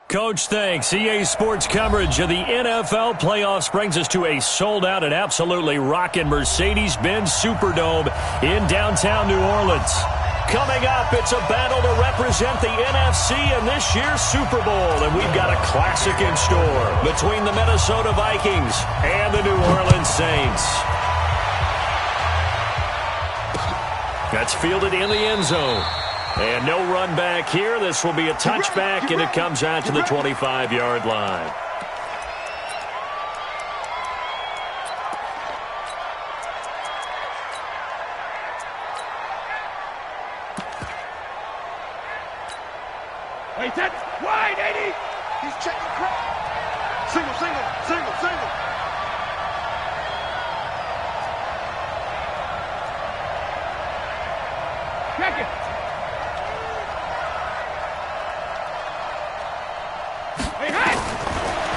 Coach, thanks. EA Sports coverage of the NFL playoffs brings us to a sold-out and absolutely rocking Mercedes-Benz Superdome in downtown New Orleans. Coming up, it's a battle to represent the NFC in this year's Super Bowl, and we've got a classic in store between the Minnesota Vikings and the New Orleans Saints. That's fielded in the end zone. And no run back here. This will be a touchback, and it comes out to the 25-yard line. Wait, that's wide, 80. He's checking crowd. Single, single, single, single. Check it.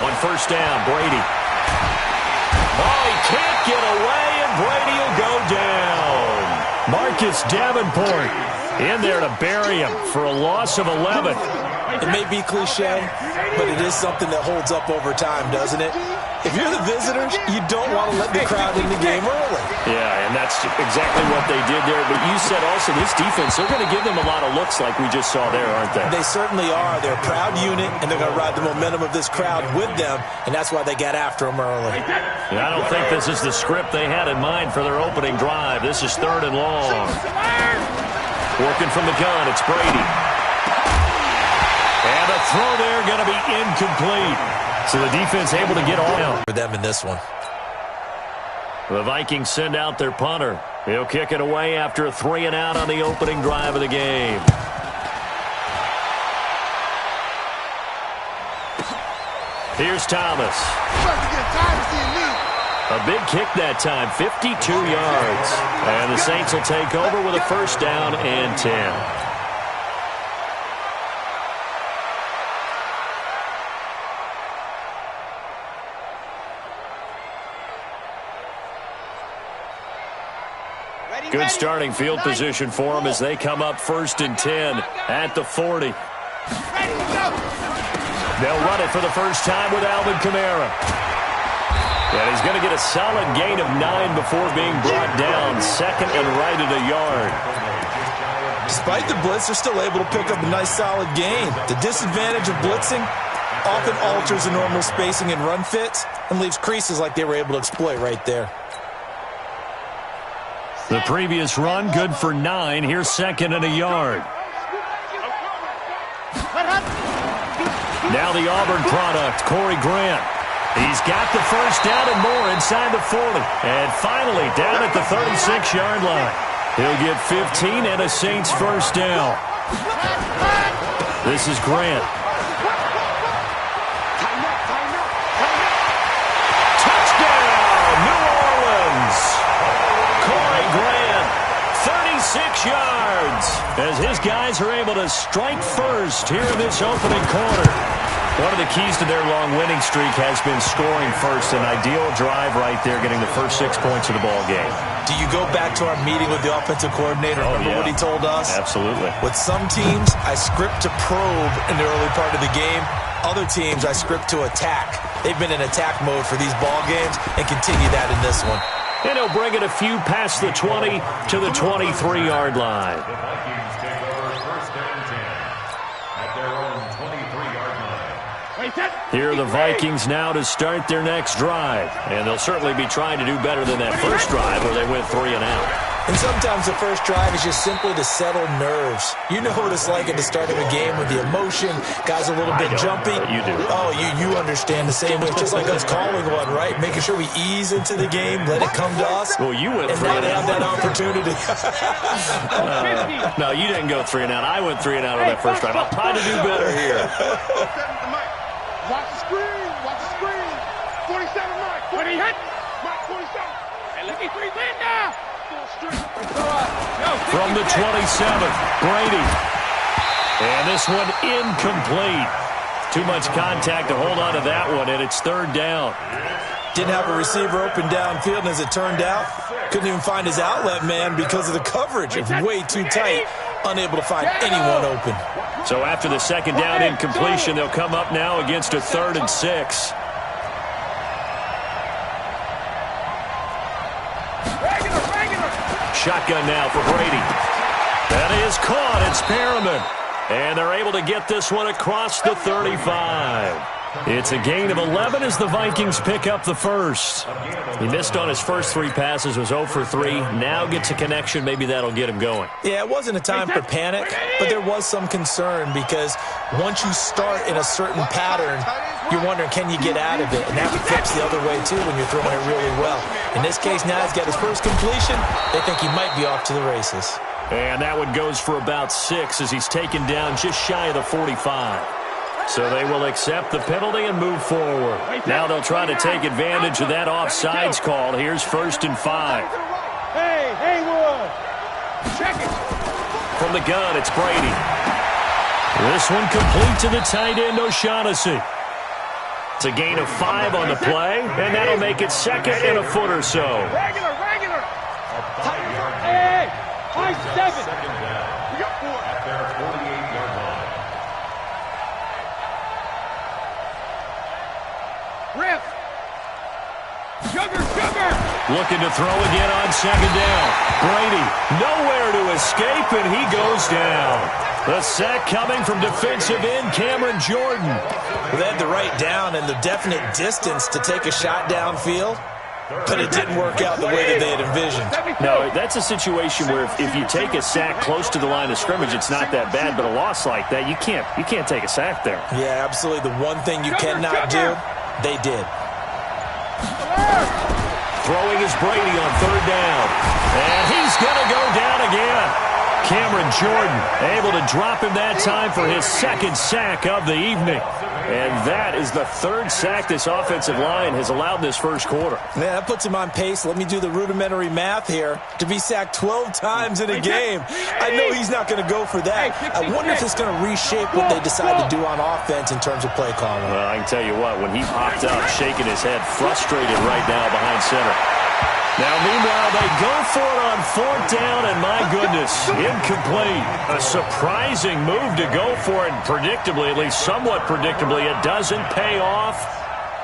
On first down, Brady. Oh, he can't get away, and Brady will go down. Marcus Davenport in there to bury him for a loss of 11. It may be cliche, but it is something that holds up over time, doesn't it? If you're the visitors, you don't want to let the crowd in the game early. Yeah, and that's exactly what they did there. But you said also this defense, they're going to give them a lot of looks like we just saw there, aren't they? They certainly are. They're a proud unit, and they're going to ride the momentum of this crowd with them, and that's why they got after them early. Yeah, I don't think this is the script they had in mind for their opening drive. This is 3rd and long. Working from the gun, it's Brady. And the throw there going to be incomplete. So the defense able to get all out for them in this one. The Vikings send out their punter. He'll kick it away after a 3 and out on the opening drive of the game. Here's Thomas. A big kick that time, 52 yards. And the Saints will take over with a first down and 10. Good starting field position for them as they come up 1st and 10 at the 40. They'll run it for the first time with Alvin Kamara. And he's going to get a solid gain of 9 before being brought down. 2nd and right at a yard. Despite the blitz, they're still able to pick up a nice solid gain. The disadvantage of blitzing often alters the normal spacing and run fits and leaves creases like they were able to exploit right there. The previous run, good for 9. Here's 2nd and a yard. Now the Auburn product, Corey Grant. He's got the first down and more inside the 40. And finally, down at the 36-yard line. He'll get 15 and a Saints first down. This is Grant. Touchdown, New Orleans. Corey Grant, 36 yards, as his guys are able to strike first here in this opening quarter. One of the keys to their long winning streak has been scoring first. An ideal drive right there, getting the first 6 points of the ball game. Do you go back to our meeting with the offensive coordinator? Remember what he told us? Absolutely. With some teams, I script to probe in the early part of the game. Other teams, I script to attack. They've been in attack mode for these ball games and continue that in this one. And he'll bring it a few past the 20 to the 23-yard line. Here are the Vikings now to start their next drive. And they'll certainly be trying to do better than that first drive where they went 3 and out. And sometimes the first drive is just simply to settle nerves. You know what it's like at the start of a game with the emotion. Guys a little bit jumpy. You do. Oh, you understand the same way. Just like us calling one, right? Making sure we ease into the game, let it come to us. Well, you went and 3 and now out. they have that opportunity. No, you didn't go 3 and out. I went 3 and out on that first drive. I'll try to do better here. Watch the screen. Watch the screen. 47, Mike. 20 hit. Mike, 47. Hey, look at 3 men now. From the 27th, Brady. And this one incomplete. Too much contact to hold on to that one, and it's 3rd down. Didn't have a receiver open downfield, and as it turned out, couldn't even find his outlet man because of the coverage. It's way too tight. unable to find anyone open. So after the second down incompletion, they'll come up now against a 3rd and 6. Shotgun now for Brady. That is caught. It's Perriman. And they're able to get this one across the 35. It's a gain of 11 as the Vikings pick up the first. He missed on his first 3 passes, was 0 for 3. Now gets a connection. Maybe that'll get him going. Yeah, it wasn't a time for panic, but there was some concern because once you start in a certain pattern, you're wondering, can you get out of it? And that flips the other way, too, when you're throwing it really well. In this case, now he's got his first completion. They think he might be off to the races. And that one goes for about 6 as he's taken down just shy of the 45. So they will accept the penalty and move forward. Now they'll try to take advantage of that offsides call. Here's 1st and 5. Hey, Haywood. Check it. From the gun, it's Brady. This one complete to the tight end, O'Shaughnessy. It's a gain of 5 on the play, and that'll make it 2nd and a foot or so. Regular. Hey, 5-7. We got 4. At their 48-yard line. Rip. Sugar. Looking to throw again on 2nd down. Brady, nowhere to escape, and he goes down. The sack coming from defensive end Cameron Jordan. They had the right down and the definite distance to take a shot downfield, but it didn't work out the way that they had envisioned. No, that's a situation where if you take a sack close to the line of scrimmage, it's not that bad, but a loss like that, you can't take a sack there. Yeah, absolutely. The one thing you cannot do, they did. Throwing is Brady on 3rd down. And he's going to go down again. Cameron Jordan able to drop him that time for his 2nd sack of the evening. And that is the 3rd sack this offensive line has allowed in this first quarter. Yeah, that puts him on pace. Let me do the rudimentary math here. To be sacked 12 times in a game. I know he's not going to go for that. I wonder if it's going to reshape what they decide to do on offense in terms of play calling. Well, I can tell you what, when he popped up, shaking his head, frustrated right now behind center. Now, meanwhile, they go for it on 4th down, and my goodness, incomplete. A surprising move to go for it, and predictably, at least somewhat predictably, it doesn't pay off.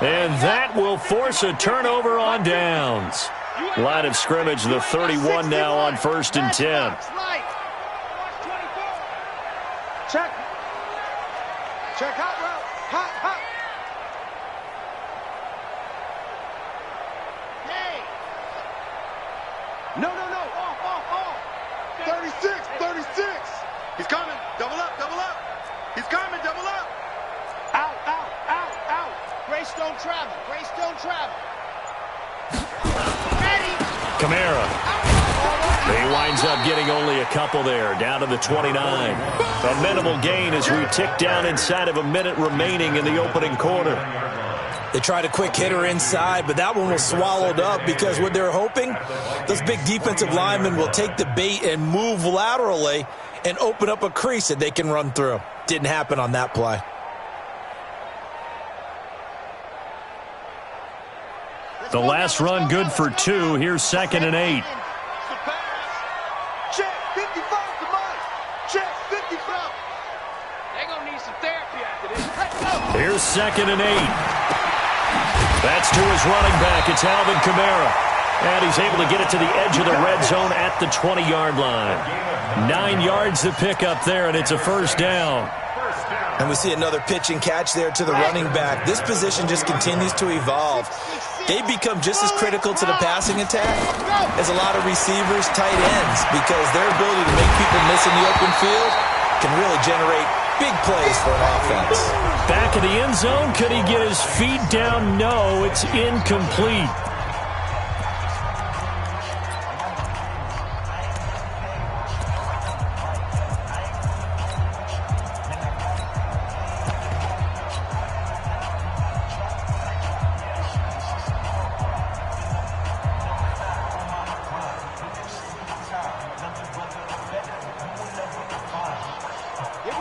And that will force a turnover on downs. Line of scrimmage, the 31 now on 1st and 10. Check hot route. Hot. No. Off. 36. He's coming. Double up. He's coming. Double up. Out. Grace don't travel. Ready. Kamara. He winds up getting only a couple there, down to the 29. A minimal gain as we tick down inside of a minute remaining in the opening quarter. They tried a quick hitter inside, but that one was swallowed up because what they're hoping, those big defensive linemen will take the bait and move laterally and open up a crease that they can run through. Didn't happen on that play. The last run good for 2. Here's 2nd and 8. Check 55 to Mike. Check 55. They're going to need some therapy after this. Let's go. Here's 2nd and 8. That's to his running back. It's Alvin Kamara. And he's able to get it to the edge of the red zone at the 20-yard line. 9 yards to pick up there, and it's a 1st down. And we see another pitch and catch there to the running back. This position just continues to evolve. They become just as critical to the passing attack as a lot of receivers, tight ends, because their ability to make people miss in the open field can really generate big plays for an offense. Back in the end zone, could he get his feet down? No, it's incomplete.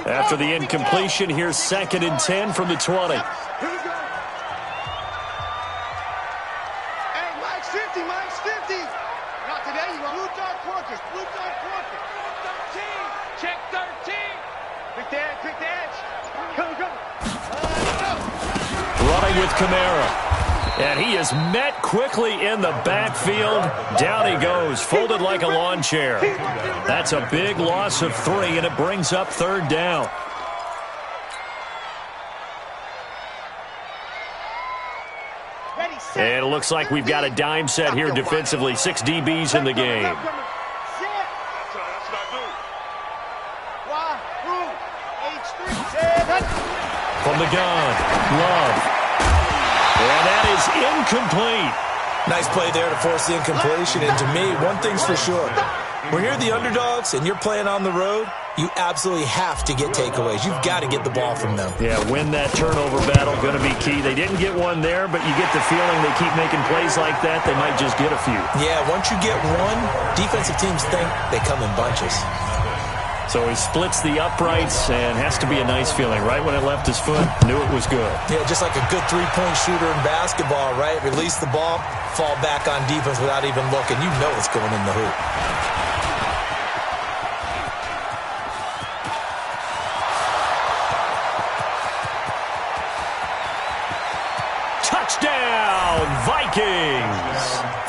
After the incompletion, here's 2nd and 10 from the 20. Hey, Mike's 50. Not today, you want blue dog porkers. Team. Check throwing with Kamara. And he is met quickly in the backfield. Down he goes, folded like a lawn chair. That's a big loss of 3, and it brings up 3rd down. And it looks like we've got a dime set here defensively. 6 DBs in the game. From the gun, Love. And that is incomplete. Nice play there to force the incompletion. And to me, one thing's for sure. When you're the underdogs and you're playing on the road, you absolutely have to get takeaways. You've got to get the ball from them. Yeah, win that turnover battle, going to be key. They didn't get one there, but you get the feeling they keep making plays like that, they might just get a few. Yeah, once you get one, defensive teams think they come in bunches. So he splits the uprights and has to be a nice feeling. Right when it left his foot, knew it was good. Yeah, just like a good three-point shooter in basketball, right? Release the ball, fall back on defense without even looking. You know it's going in the hoop. Touchdown, Vikings!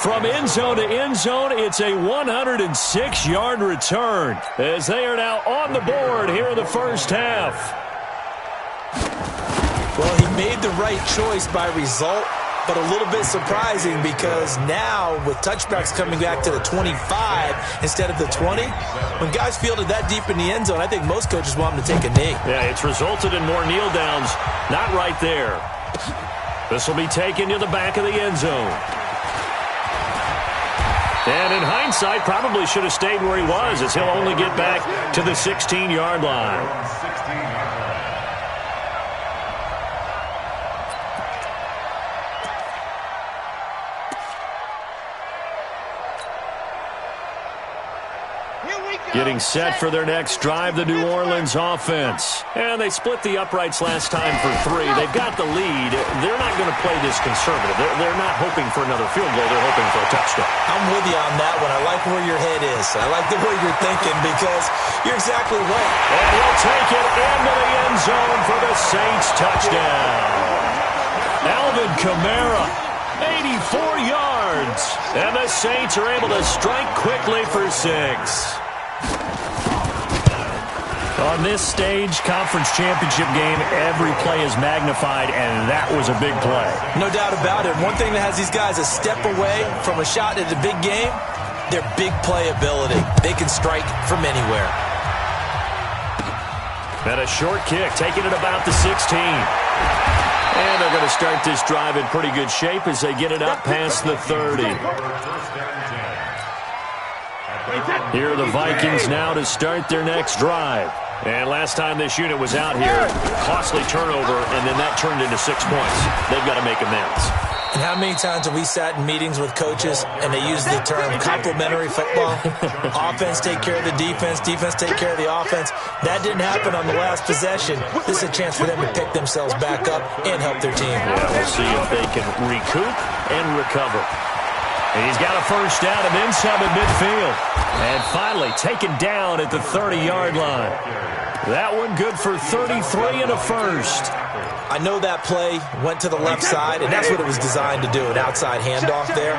From end zone to end zone, it's a 106-yard return as they are now on the board here in the first half. Well, he made the right choice by result, but a little bit surprising because now with touchbacks coming back to the 25 instead of the 20, when guys fielded that deep in the end zone, I think most coaches want them to take a knee. Yeah, it's resulted in more kneel downs. Not right there. This will be taken to the back of the end zone. And in hindsight, probably should have stayed where he was as he'll only get back to the 16-yard line. Getting set for their next drive, the New Orleans offense. And they split the uprights last time for 3. They've got the lead. They're not going to play this conservative. They're not hoping for another field goal. They're hoping for a touchdown. I'm with you on that one. I like where your head is. I like the way you're thinking because you're exactly right. And he'll take it into the end zone for the Saints touchdown. Alvin Kamara, 84 yards. And the Saints are able to strike quickly for 6. On this stage, conference championship game, every play is magnified, and that was a big play. No doubt about it. One thing that has these guys a step away from a shot at a big game, their big play ability. They can strike from anywhere. And a short kick, taking it about the 16. And they're going to start this drive in pretty good shape as they get it up past the 30. Here are the Vikings now to start their next drive. And last time this unit was out here, costly turnover, and then that turned into 6 points. They've got to make amends. And how many times have we sat in meetings with coaches and they use the term complementary football? Offense take care of the defense, defense take care of the offense. That didn't happen on the last possession. This is a chance for them to pick themselves back up and help their team. Yeah, we'll see if they can recoup and recover. And he's got a first down and then some at midfield. And finally taken down at the 30-yard line. That one good for 33 and a first. I know that play went to the left side, and that's what it was designed to do, an outside handoff there.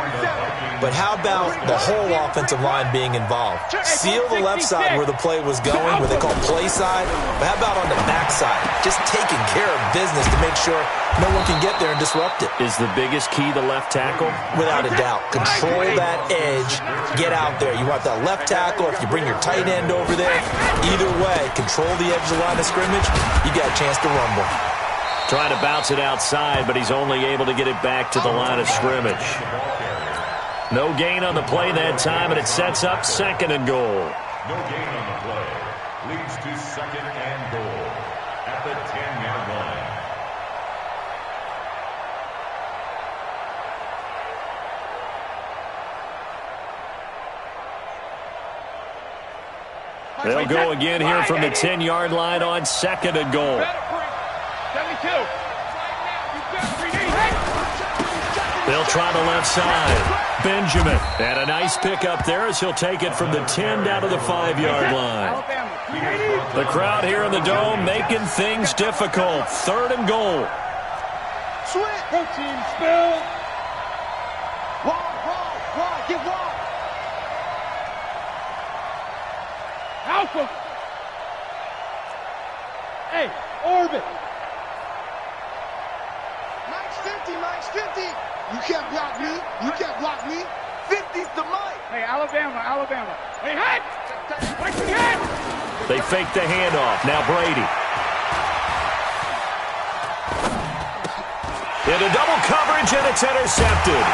But how about the whole offensive line being involved? Seal the left side where the play was going, what they call play side. But how about on the back side? Just taking care of business to make sure no one can get there and disrupt it. Is the biggest key the left tackle? Without a doubt. Control that edge. Get out there. You want that left tackle. If you bring your tight end over there, either way, control the edge of the line of scrimmage, you got a chance to rumble. Trying to bounce it outside, but he's only able to get it back to the line of scrimmage. No gain on the play that time, and it sets up 2nd and goal. No gain on the play. Leads to 2nd and goal at the 10-yard line. They'll go again here from the 10-yard line on 2nd and goal. 72. They'll try the left side. Benjamin. And a nice pickup there as he'll take it from the 10 down to the 5-yard line. The crowd here in the Dome making things difficult. 3rd and goal. Switch. Go team, spill. Wide, get wide. Alpha. Hey, orbit. Max 50. You can't block me. 50's the mic. Hey, Alabama. Hey, head. Watch the head. They fake the handoff. Now Brady. Into double coverage, and it's intercepted.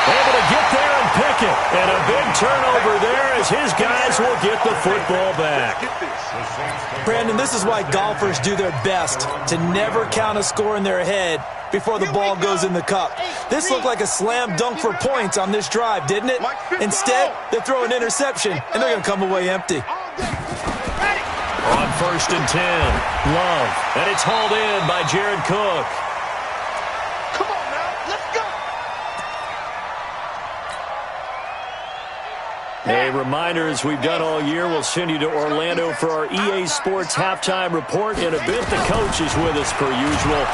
Able to get there and pick it. And a big turnover there as his guys will get the football back. Brandon, this is why golfers do their best to never count a score in their head before the ball goes in the cup. This looked like a slam dunk for points on this drive, didn't it? Instead, they throw an interception, and they're going to come away empty. On 1st and 10, Love. And it's hauled in by Jared Cook. Come on now, let's go. A reminder, as we've done all year, we'll send you to Orlando for our EA Sports halftime report. In a bit, the coach is with us per usual.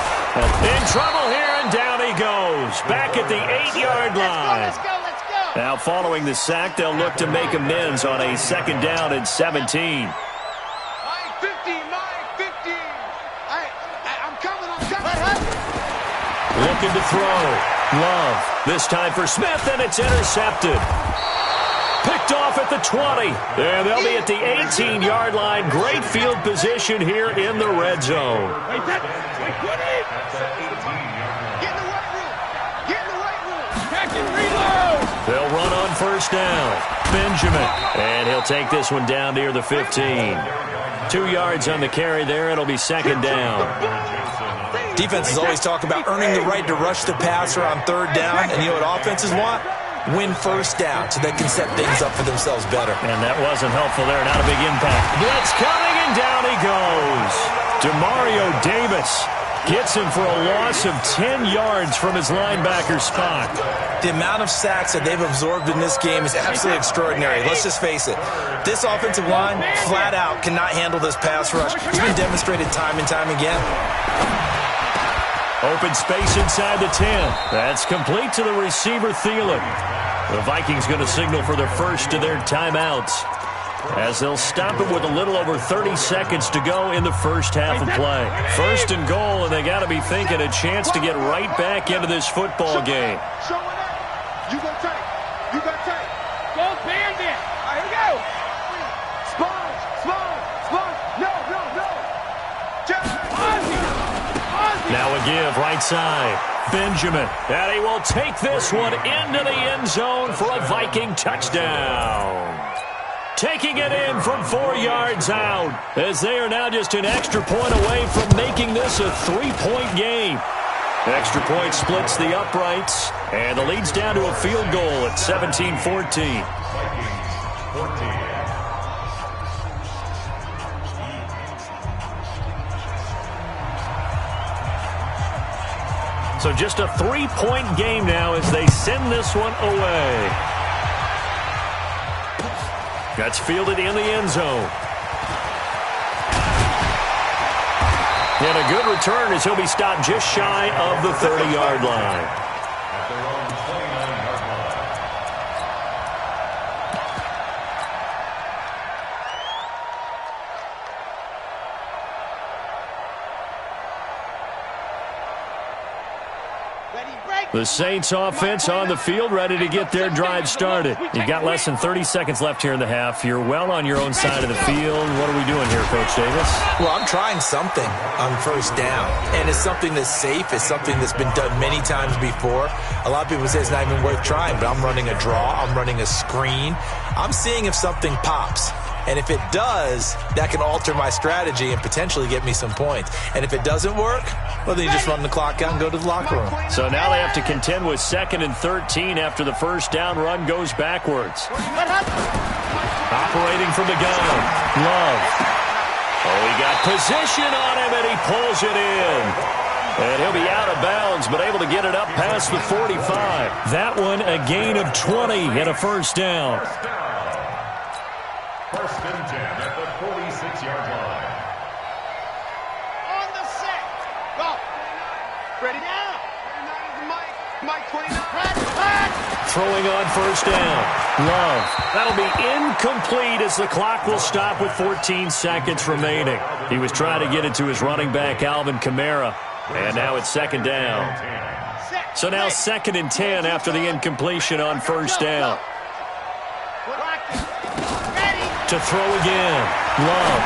In trouble here, and down he goes. Back at the 8-yard line. Let's go. Now, following the sack, they'll look to make amends on a 2nd down and 17. Mike 50. I'm coming. Looking to throw. Love. This time for Smith, and it's intercepted. Picked off at the 20. And they'll be at the 18-yard line. Great field position here in the red zone. Wait, Get in the right room. catch and reload. They'll run on 1st down. Benjamin. And he'll take this one down near the 15. 2 yards on the carry there. It'll be 2nd down. Defenses always talk about earning the right to rush the passer on 3rd down, and you know what offenses want? Win 1st down so they can set things up for themselves better. And that wasn't helpful there. Not a big impact. Blitz coming, and down he goes. DeMario Davis gets him for a loss of 10 yards from his linebacker spot. The amount of sacks that they've absorbed in this game is absolutely extraordinary. Let's just face it. This offensive line, flat out, cannot handle this pass rush. It's been demonstrated time and time again. Open space inside the 10. That's complete to the receiver, Thielen. The Vikings going to signal for their first of their timeouts, as they'll stop it with a little over 30 seconds to go in the first half of play. 1st and goal, and they got to be thinking a chance to get right back into this football game. Show it out. You got take. Go bandit. All right, here we go. Sponge. No. Now a give, right side. Benjamin. And he will take this one into the end zone for a Viking touchdown. Taking it in from 4 yards out, as they are now just an extra point away from making this a 3-point game. Extra point splits the uprights, and the lead's down to a field goal at 17-14. So just a 3-point game now as they send this one away. That's fielded in the end zone. And a good return as he'll be stopped just shy of the 30-yard line. At their own 29-yard line. The Saints offense on the field, ready to get their drive started. You've got less than 30 seconds left here in the half. You're well on your own side of the field. What are we doing here, Coach Davis? Well, I'm trying something on 1st down, and it's something that's safe. It's something that's been done many times before. A lot of people say it's not even worth trying, but I'm running a draw. I'm running a screen. I'm seeing if something pops. And if it does, that can alter my strategy and potentially get me some points. And if it doesn't work, well, then you just run the clock out and go to the locker room. So now they have to contend with 2nd and 13 after the 1st down run goes backwards. Operating from the gun, Love. Oh, he got position on him, and he pulls it in. And he'll be out of bounds, but able to get it up past the 45. That one a gain of 20 and a 1st down. 1st and 10 at the 46-yard line. On the set. Go. Ready now. Throwing on first down. Love. That'll be incomplete as the clock will stop with 14 seconds remaining. He was trying to get it to his running back, Alvin Kamara. And now it's second down. So now 2nd and 10 after the incompletion on first down. To throw again. Love.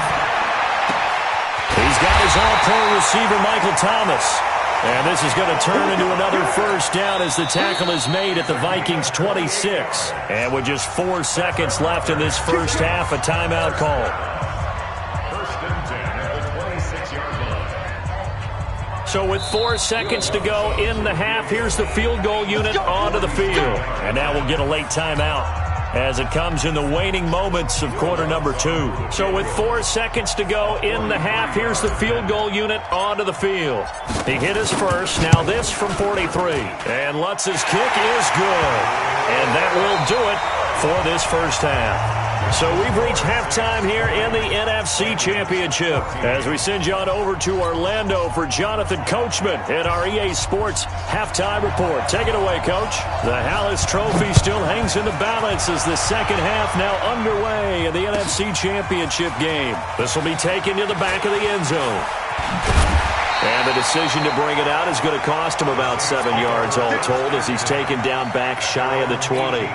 He's got his all-pro receiver, Michael Thomas. And this is going to turn into another first down as the tackle is made at the Vikings' 26. And with just 4 seconds left in this first half, a timeout call. 1st and 10 at the 26-yard line. So with 4 seconds to go in the half, here's the field goal unit onto the field. And now we'll get a late timeout as it comes in the waning moments of quarter number 2. So with 4 seconds to go in the half, here's the field goal unit onto the field. He hit his first, now this from 43. And Lutz's kick is good. And that will do it for this first half. So we've reached halftime here in the NFC Championship as we send you on over to Orlando for Jonathan Coachman in our EA Sports Halftime Report. Take it away, Coach. The Hallis Trophy still hangs in the balance as the second half now underway in the NFC Championship game. This will be taken to the back of the end zone. And the decision to bring it out is going to cost him about 7 yards all told as he's taken down back shy of the 20.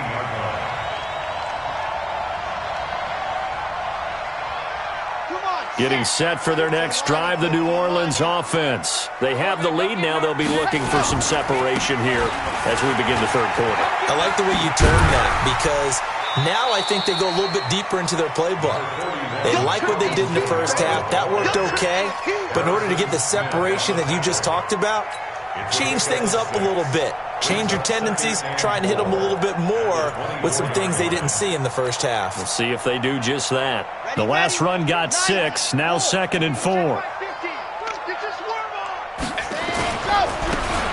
Getting set for their next drive, the New Orleans offense. They have the lead now. They'll be looking for some separation here as we begin the third quarter. I like the way you term that because now I think they go a little bit deeper into their playbook. They like what they did in the first half. That worked okay. But in order to get the separation that you just talked about, change things up a little bit. Change your tendencies, try and hit them a little bit more with some things they didn't see in the first half. We'll see if they do just that. The last run got 6, now 2nd and 4.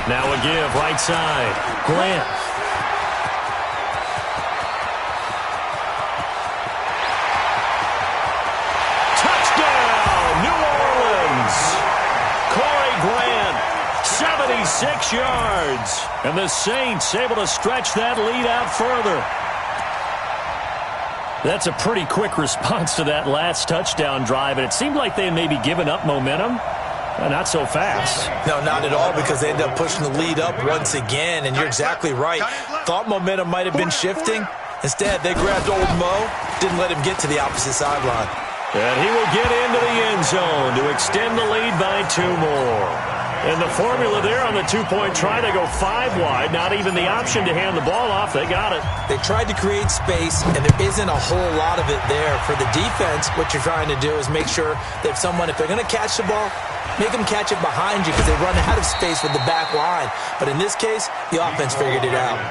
Now a give, right side. Grant. Touchdown, New Orleans. Corey Grant, 76 yards. And the Saints able to stretch that lead out further. That's a pretty quick response to that last touchdown drive, and it seemed like they had maybe given up momentum. Not so fast. No, not at all, because they end up pushing the lead up once again, and you're exactly right. Thought momentum might have been shifting. Instead, they grabbed old Mo, didn't let him get to the opposite sideline. And he will get into the end zone to extend the lead by 2 more. And the formula there on the 2-point try to go 5 wide, not even the option to hand the ball off. They got it. They tried to create space, and there isn't a whole lot of it there. For the defense, what you're trying to do is make sure that if they're going to catch the ball, make them catch it behind you because they run out of space with the back line. But in this case, the offense figured it out.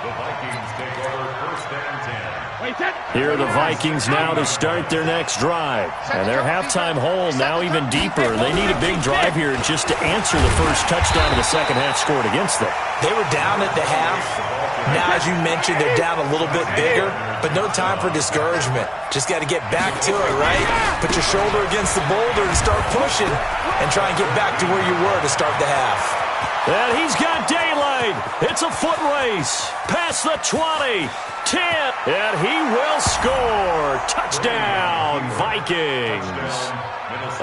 The Vikings take over 1st and 10. Here are the Vikings now to start their next drive. And their halftime hole now even deeper. They need a big drive here just to answer the first touchdown of the second half scored against them. They were down at the half. Now, as you mentioned, they're down a little bit bigger, but no time for discouragement. Just got to get back to it, right? Put your shoulder against the boulder and start pushing and try and get back to where you were to start the half. And he's got daylight. It's a foot race. Past the 20, 10, and he will score. Touchdown, Vikings.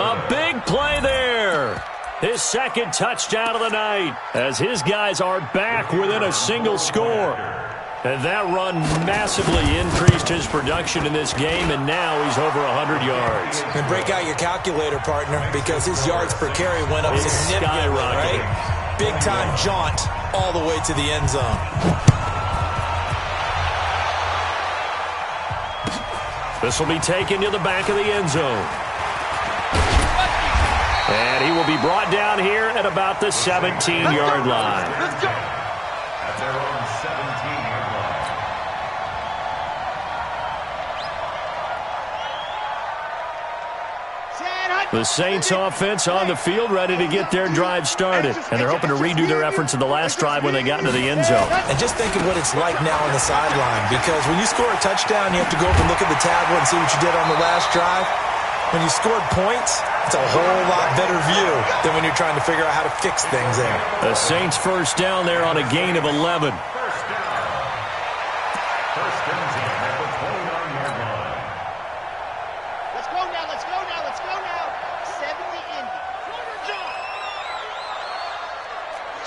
A big play there. His second touchdown of the night as his guys are back within a single score. And that run massively increased his production in this game, and now he's over 100 yards. And break out your calculator, partner, because his yards per carry went up significantly, right? Big-time jaunt all the way to the end zone. This will be taken to the back of the end zone. And he will be brought down here at about the 17-yard line. At their own 17-yard line. The Saints offense on the field ready to get their drive started. And they're hoping to redo their efforts in the last drive when they got into the end zone. And just think of what it's like now on the sideline, because when you score a touchdown, you have to go up and look at the tablet and see what you did on the last drive. When you scored points, It's a whole lot better view than when you're trying to figure out how to fix things there. The Saints first down there on a gain of 11. First and 10 at the 29-yard line. Let's go now, let's go now, let's go now. 70 Indy.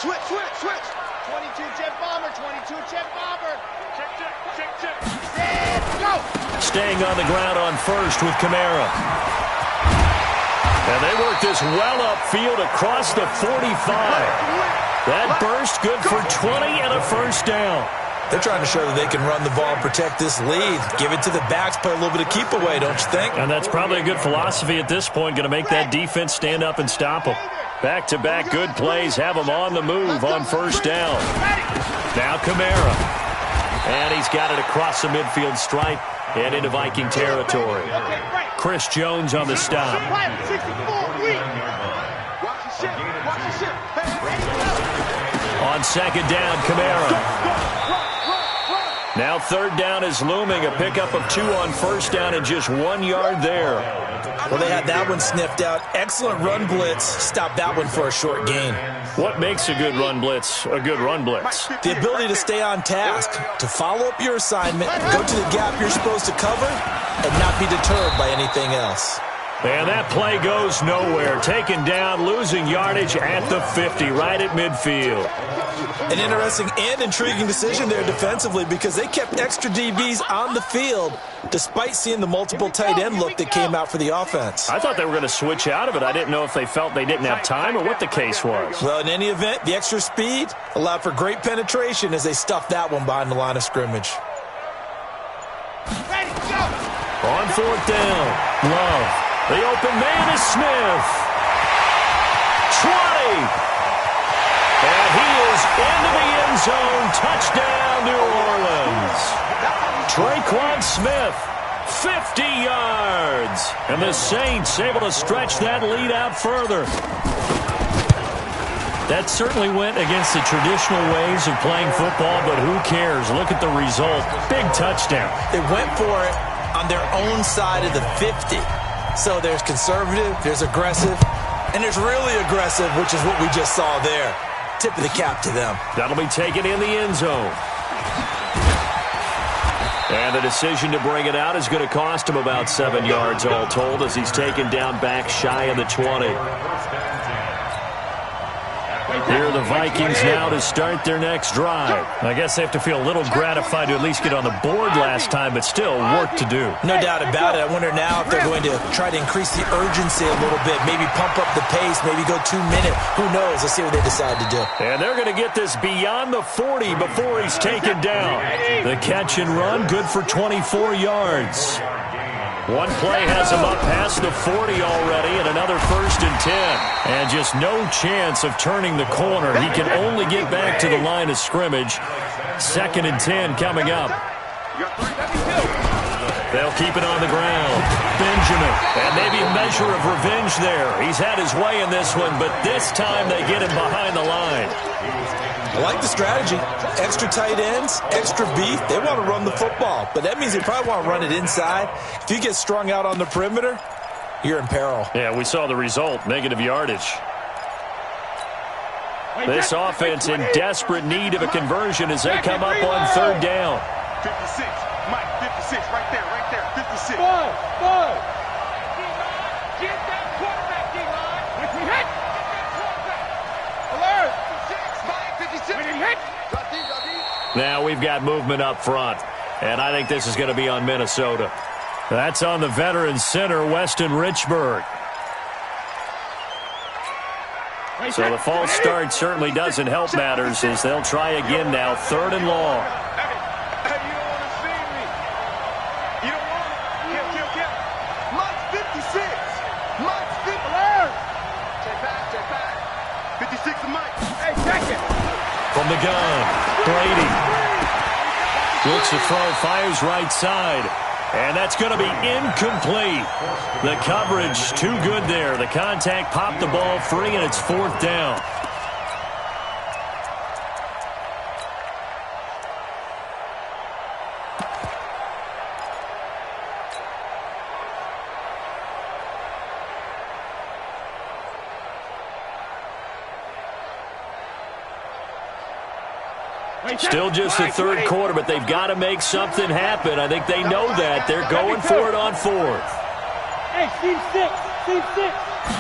Switch, switch, switch. 22 jet bomber, 22 jet bomber. Check, check, check, check. Set, go. Staying on the ground on first with Kamara. And they work this well upfield across the 45. That burst good for 20 and a first down. They're trying to show that they can run the ball and protect this lead. Give it to the backs, play a little bit of keep away, don't you think? And that's probably a good philosophy at this point, going to make that defense stand up and stop them. Back-to-back good plays have them on the move on first down. Now Kamara. And he's got it across the midfield stripe and into Viking territory. Chris Jones on the stop. On second down, Kamara. Now third down is looming. A pickup of 2 on first down and just 1 yard there. Well, they had that one sniffed out. Excellent run blitz. Stopped that one for a short gain. What makes a good run blitz a good run blitz? The ability to stay on task, to follow up your assignment, go to the gap you're supposed to cover, and not be deterred by anything else. And that play goes nowhere. Taken down, losing yardage at the 50, right at midfield. An interesting and intriguing decision there defensively because they kept extra DBs on the field despite seeing the multiple tight end look that came out for the offense. I thought they were going to switch out of it. I didn't know if they felt they didn't have time or what the case was. Well, in any event, the extra speed allowed for great penetration as they stuffed that one behind the line of scrimmage. On fourth down, Love. The open man is Smith. 20. And he is into the end zone. Touchdown, New Orleans. Traquan Smith, 50 yards. And the Saints able to stretch that lead out further. That certainly went against the traditional ways of playing football, but who cares? Look at the result. Big touchdown. They went for it on their own side of the 50. So there's conservative, there's aggressive, and there's really aggressive, which is what we just saw there. Tip of the cap to them. That'll be taken in the end zone. And the decision to bring it out is going to cost him about 7 yards all told as he's taken down back shy of the 20. Here are the Vikings now to start their next drive. I guess they have to feel a little gratified to at least get on the board last time, but still work to do. No doubt about it. I wonder now if they're going to try to increase the urgency a little bit, maybe pump up the pace, maybe go 2 minute. Who knows? Let's see what they decide to do. And they're going to get this beyond the 40 before he's taken down. The catch and run, good for 24 yards. One play has him up past the 40 already and another first and 10. And just no chance of turning the corner. He can only get back to the line of scrimmage. Second and 10 coming up. They'll keep it on the ground. Benjamin. And maybe a measure of revenge there. He's had his way in this one, but this time they get him behind the line. I like the strategy. Extra tight ends, extra beef. They want to run the football, but that means they probably want to run it inside. If you get strung out on the perimeter, you're in peril. Yeah, we saw the result, negative yardage. This offense in desperate need of a conversion as they come up on third down. 56, Mike, 56, right there, 56. Ball. Get that quarterback, D-line. When he hit. Alert. 56, when he hit. Now we've got movement up front, and I think this is going to be on Minnesota. That's on the veteran center, Weston Richburg. So the false start certainly doesn't help matters as they'll try again now, third and long. Hey, you don't want to see me. You don't want to. Kill. Mike's 56. Mike's 50. Alert. Check back. 56 to Mike. Hey, check it. From the gun, Brady. Looks to throw, fires right side. And that's going to be incomplete. The coverage too good there. The contact popped the ball free, and it's fourth down. Still just the third quarter, but they've got to make something happen. I think they know that. They're going for it on fourth. Hey, team 6, team 6,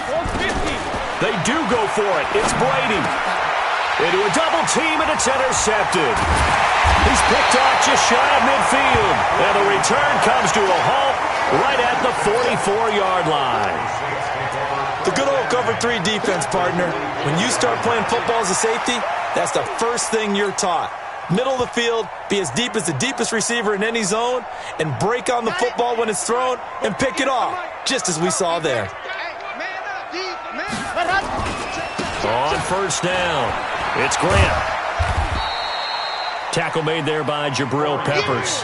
450. They do go for it. It's Brady. Into a double team, and it's intercepted. He's picked off just shy of midfield. And the return comes to a halt right at the 44-yard line. The good old cover 3 defense, partner. When you start playing football as a safety, that's the first thing you're taught. Middle of the field, be as deep as the deepest receiver in any zone, and break on the football when it's thrown and pick it off, just as we saw there. On first down, it's Grant. Tackle made there by Jabril Peppers.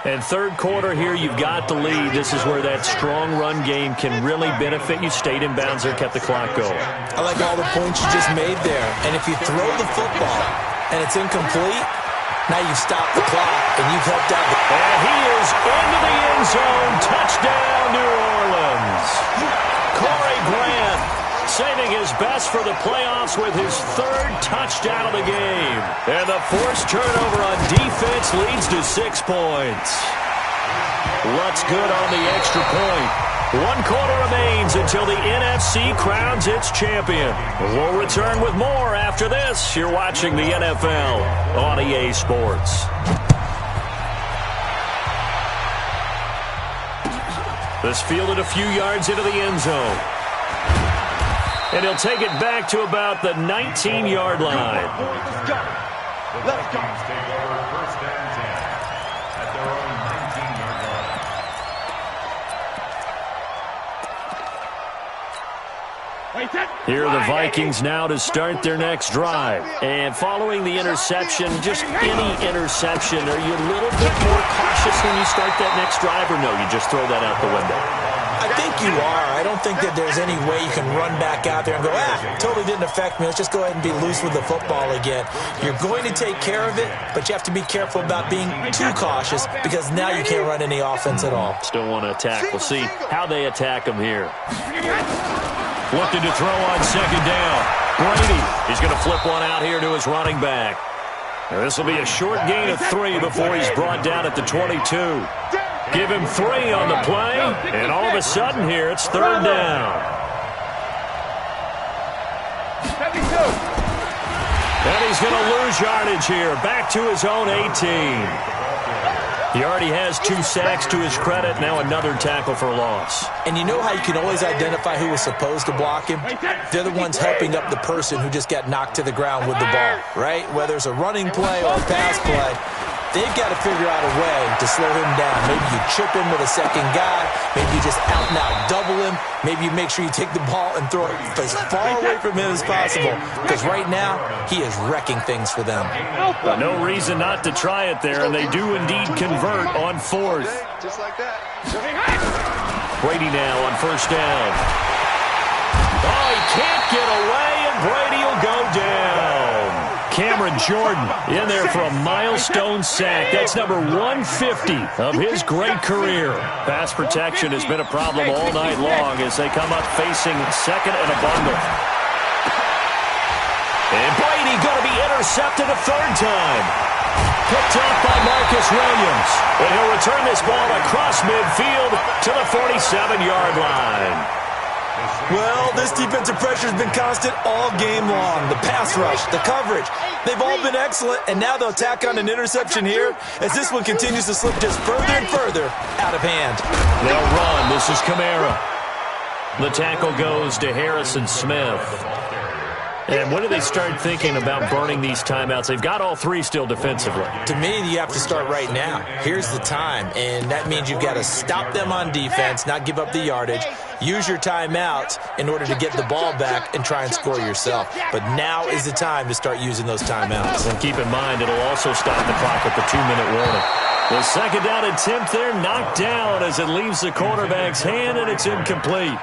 And third quarter here, you've got the lead. This is where that strong run game can really benefit you. Stayed in bounds there, kept the clock going. I like all the points you just made there. And if you throw the football and it's incomplete, now you've stopped the clock and you've helped out. And he is into the end zone. Touchdown, New Orleans. Corey Grant saving his best for the playoffs with his third touchdown of the game. And the forced turnover on defense leads to 6 points. Looks good on the extra point. 1 quarter remains until the NFC crowns its champion. We'll return with more after this. You're watching the NFL on EA Sports. This fielded a few yards into the end zone. And he'll take it back to about the 19-yard line. Let's go. Let's go. Take over first and 10 at their own 19-yard line. Here are the Vikings now to start their next drive. And following the interception, just any interception, are you a little bit more cautious when you start that next drive, or no, you just throw that out the window? I think you are. I don't think that there's any way you can run back out there and go, totally didn't affect me. Let's just go ahead and be loose with the football again. You're going to take care of it, but you have to be careful about being too cautious because now you can't run any offense at all. Still want to attack. We'll see how they attack him here. Looking to throw on second down. Brady is going to flip one out here to his running back. Now, this will be a short gain of 3 before he's brought down at the 22. Give him 3 on the play, and all of a sudden here, it's third down. And he's going to lose yardage here, back to his own 18. He already has 2 sacks to his credit, now another tackle for loss. And you know how you can always identify who was supposed to block him? They're the ones helping up the person who just got knocked to the ground with the ball, right? Whether it's a running play or a pass play, they've got to figure out a way to slow him down. Maybe you chip him with a second guy. Maybe you just out-and-out double him. Maybe you make sure you take the ball and throw it as far away from him as possible. Because right now, he is wrecking things for them. No reason not to try it there, and they do indeed convert on fourth. Just like that. Brady now on first down. Oh, he can't get away, and Brady will go down. Cameron Jordan in there for a milestone sack. That's number 150 of his great career. Pass protection has been a problem all night long as they come up facing second and a bundle. And Brady going to be intercepted a third time. Picked off by Marcus Williams. And he'll return this ball across midfield to the 47-yard line. Well, this defensive pressure has been constant all game long. The pass rush, the coverage, they've all been excellent, and now they'll tack on an interception here as this one continues to slip just further and further out of hand. They'll run. This is Kamara. The tackle goes to Harrison Smith. And when do they start thinking about burning these timeouts? They've got all 3 still defensively. To me, you have to start right now. Here's the time, and that means you've got to stop them on defense, not give up the yardage, use your timeouts in order to get the ball back and try and score yourself. But now is the time to start using those timeouts. And keep in mind, it'll also stop the clock at the 2-minute warning. The second down attempt there knocked down as it leaves the quarterback's hand, and it's incomplete.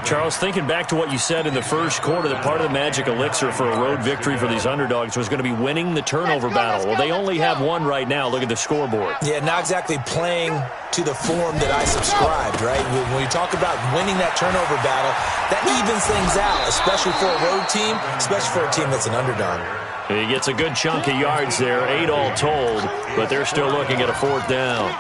Charles, thinking back to what you said in the first quarter, that part of the magic elixir for a road victory for these underdogs was going to be winning the turnover battle. Well, they only have 1 right now. Look at the scoreboard. Yeah, not exactly playing to the form that I subscribed, right? When you talk about winning winning that turnover battle, that evens things out, especially for a road team, especially for a team that's an underdog. He gets a good chunk of yards there, 8 all told, but they're still looking at a 4th down.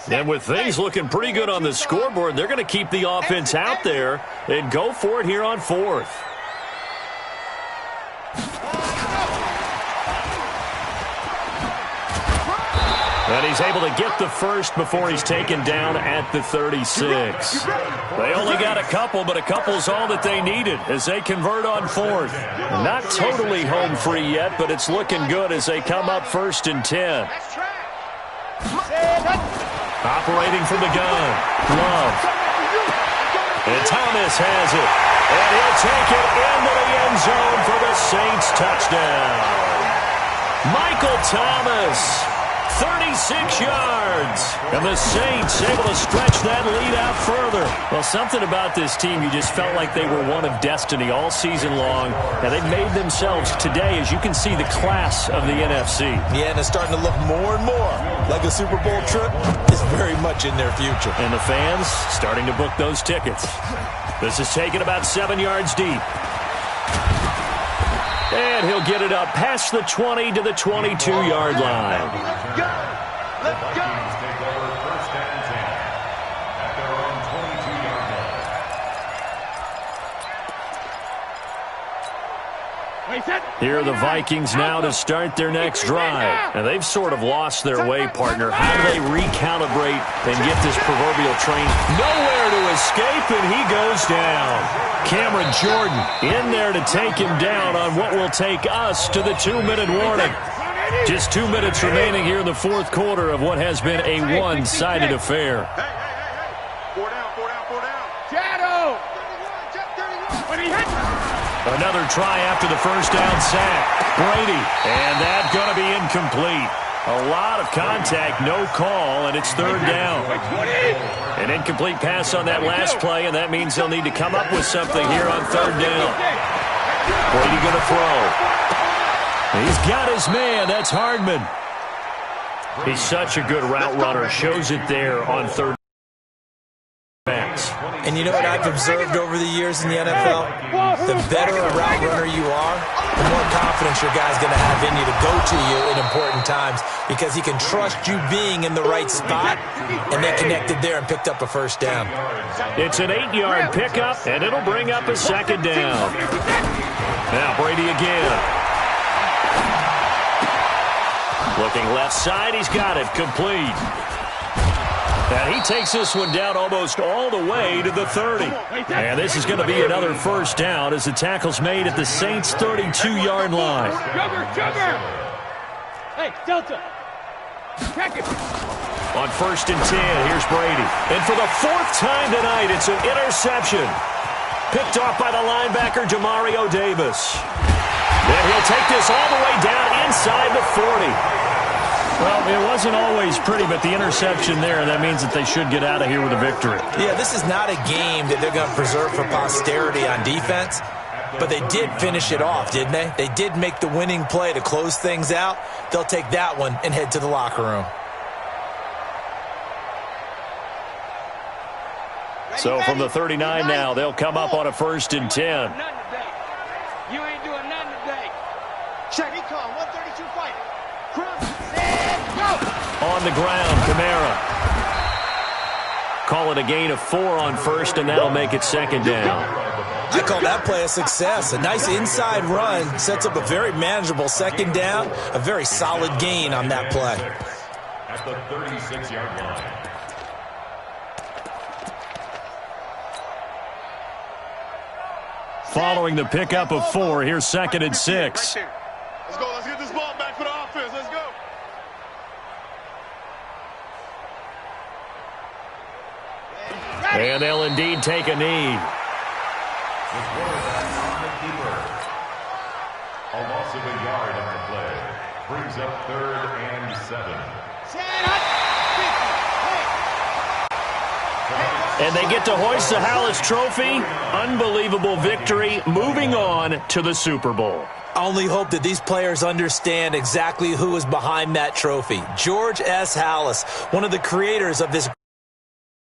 And with things looking pretty good on the scoreboard, they're going to keep the offense out there and go for it here on 4th. And he's able to get the first before he's taken down at the 36. They only got a couple, but a couple's all that they needed as they convert on 4th. Not totally home free yet, but it's looking good as they come up 1st and 10. Operating from the gun, Love. And Thomas has it. And he'll take it into the end zone for the Saints touchdown. Michael Thomas, 36 yards. And the Saints able to stretch that lead out further. Well, something about this team, you just felt like they were one of destiny all season long. And they've made themselves today, as you can see, the class of the NFC. Yeah, and it's starting to look more and more like a Super Bowl trip is very much in their future. And the fans starting to book those tickets. This is taken about 7 yards deep. And he'll get it up past the 20 to the 22-yard line. Let's go. Vikings take over 1st and 10 at their own 22-yard line. Here are the Vikings now to start their next drive. And they've sort of lost their way, partner. How do they recalibrate and get this proverbial train nowhere to escape? And he goes down. Cameron Jordan in there to take him down on what will take us to the 2-minute warning. Just 2 minutes remaining here in the 4th quarter of what has been a one-sided affair. Hey. 4 down, 4 down, 4 down. Shadow. Another try after the first down sack. Brady, and that's going to be incomplete. A lot of contact, no call, and it's 3rd down. An incomplete pass on that last play, and that means they'll need to come up with something here on 3rd down. Brady going to throw. He's got his man. That's Hardman. He's such a good route runner. Shows it there on 3rd. And you know what I've observed over the years in the NFL? The better a route runner you are, the more confidence your guy's going to have in you to go to you in important times because he can trust you being in the right spot, and they connected there and picked up a 1st down. It's an 8-yard pickup, and it'll bring up a 2nd down. Now Brady again. Looking left side, he's got it, complete. And he takes this one down almost all the way to the 30. And this is going to be another 1st down as the tackle's made at the Saints' 32-yard line. Hey, Delta. Check it. On 1st and 10, here's Brady. And for the 4th time tonight, it's an interception. Picked off by the linebacker, Jamario Davis. And he'll take this all the way down inside the 40. Well, it wasn't always pretty, but the interception there, that means that they should get out of here with a victory. Yeah, this is not a game that they're going to preserve for posterity on defense, but they did finish it off, didn't they? They did make the winning play to close things out. They'll take that one and head to the locker room. So from the 39 now, they'll come up on a 1st and 10. You ain't doing nothing today. Check. Recon, 132 fighter. On the ground, Kamara. Call it a gain of 4 on 1st, and that'll make it 2nd down. I call that play a success. A nice inside run sets up a very manageable 2nd down, a very solid gain on that play. At the 36-yard line. Following the pickup of 4, here's 2nd and 6. Let's go. Let's get this ball back for the offense. Let's go. And they'll indeed take a knee. A loss of a yard on the play brings up 3rd and 7. And they get to hoist the Hallis Trophy. Unbelievable victory. Moving on to the Super Bowl. I only hope that these players understand exactly who is behind that trophy. George S. Hallis, one of the creators of this